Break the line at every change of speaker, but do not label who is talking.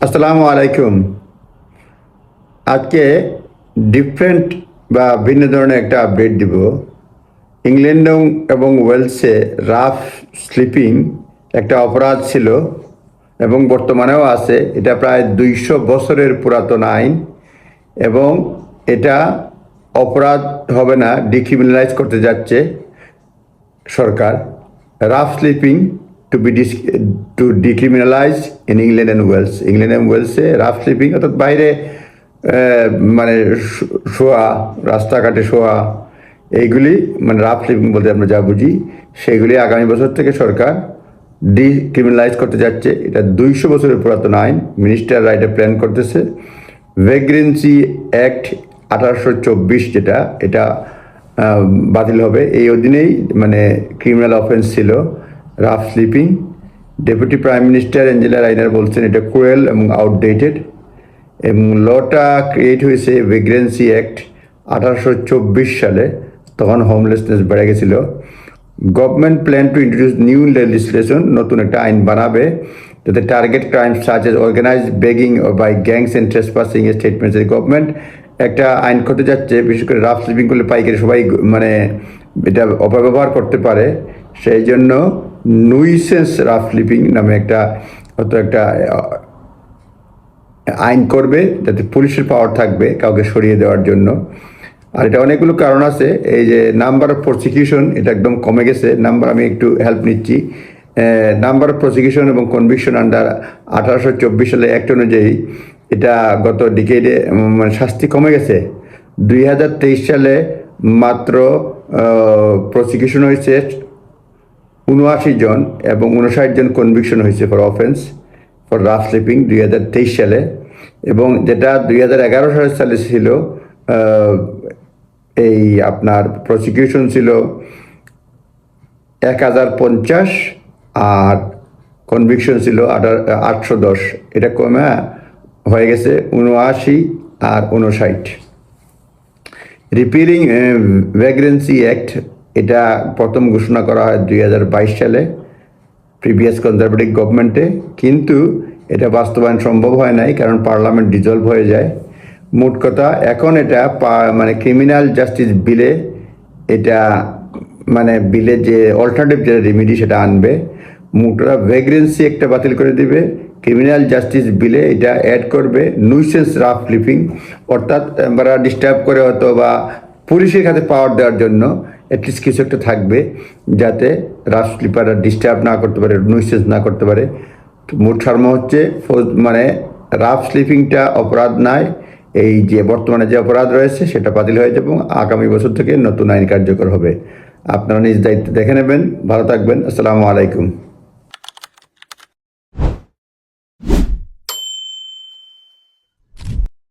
আসসালামু আলাইকুম। আজকে ডিফারেন্ট বা ভিন্ন ধরনের একটা আপডেট দিব। ইংল্যান্ড এবং ওয়েলসে রাফ স্লিপিং একটা অপরাধ ছিল এবং বর্তমানেও আছে। এটা প্রায় 200 বছরের পুরাতন আইন এবং এটা অপরাধ হবে না, ডিক্রিমিনালাইজ করতে যাচ্ছে সরকার। Rough sleeping to be to decriminalise in England and Wales. England and ওয়েলসে রাফ স্লিপিং অর্থাৎ বাইরে মানে শোয়া, রাস্তাঘাটে শোয়া, এইগুলি মানে রাফ স্লিপিং বলতে আমরা যা বুঝি, সেগুলি আগামী বছর থেকে সরকার ডিক্রিমিনালাইজ করতে যাচ্ছে। এটা 200 বছরের পুরাতন আইন। মিনিস্টাররা এটা প্ল্যান করতেছে। ভেগ্রেন্সি অ্যাক্ট 1824 যেটা, এটা বাতিল হবে। এই অধীনেই মানে ক্রিমিনাল অফেন্স ছিল rough sleeping. Deputy prime minister Angela Rayner বলছেন এটা ক্রুয়েল এবং আউটডেটেড। এবং লটা ক্রিয়েট হয়েছে ভেগ্রেন্সি অ্যাক্ট 1824 সালে, তখন হোমলেসনেস বেড়ে গেছিল। Government plan to introduce new legislation, নতুন একটা আইন বানাবে যাতে target crime such as organised begging by gangs and trespassing statements. Government একটা আইন করতে যাচ্ছে, বিশেষ করে রাফ স্লিপিং করলে পাইকারি সবাই মানে এটা অপব্যবহার করতে পারে। সেই জন্য নুইসেন্স রাফ স্লিপিং নামে একটা হয়তো একটা আইন করবে, যাতে পুলিশের পাওয়ার থাকবে কাউকে সরিয়ে দেওয়ার জন্য। আর এটা অনেকগুলো কারণ আছে। এই যে নাম্বার অফ প্রসিকিউশন, এটা একদম কমে গেছে নাম্বার। আমি একটু হেল্প নিচ্ছি। নাম্বার অফ প্রসিকিউশন এবং কনভিকশন আন্ডার 1824 সালে অ্যাক্ট অনুযায়ী এটা গত ডিকেডে মানে শাস্তি কমে গেছে। 2023 সালে মাত্র প্রসিকিউশন হয়েছে 79 জন এবং 59 জন কনভিকশন হয়েছে for offence for rough sleeping 2023 সালে। এবং যেটা 2011 সালে ছিল, এই আপনার প্রসিকিউশন ছিল 1050 আর কনভিকশন ছিল 810। এটা কমে হয়ে গেছে 79 আর 59। রিপিলিং ভেগ্রেন্সি অ্যাক্ট, এটা প্রথম ঘোষণা করা হয় 2022 সালে প্রিভিয়াস কনজারভেটিভ গভর্নমেন্টে, কিন্তু এটা বাস্তবায়ন সম্ভব হয় নাই, কারণ পার্লামেন্ট ডিজলভ হয়ে যায়। মোট কথা এখন এটা মানে ক্রিমিনাল জাস্টিস বিলে, এটা মানে বিলে যে অল্টারনেটিভ যে রেমিডি সেটা আনবে। মোটরা ভেগ্রেন্সি একটা বাতিল করে দিবে, ক্রিমিনাল জাস্টিস বিলে এটা অ্যাড করবে নুইসেন্স রাফ স্লিপিং, অর্থাৎ আমরা ডিস্টার্ব করে হয়তো বা পুলিশের কাছে পাওয়ার দেওয়ার জন্য অ্যাটলিস্ট কিছু একটা থাকবে, যাতে রাফ স্লিপাররা ডিস্টার্ব না করতে পারে, নুইসেন্স না করতে পারে। মোট সার্ম হচ্ছে মানে রাফ স্লিপিংটা অপরাধ নয়, এই যে বর্তমানে যে অপরাধ রয়েছে সেটা বাতিল হয়ে যাবে এবং আগামী বছর থেকে নতুন আইন কার্যকর হবে। আপনারা নিজ দায়িত্ব দেখে নেবেন। ভালো থাকবেন। আসসালামু আলাইকুম।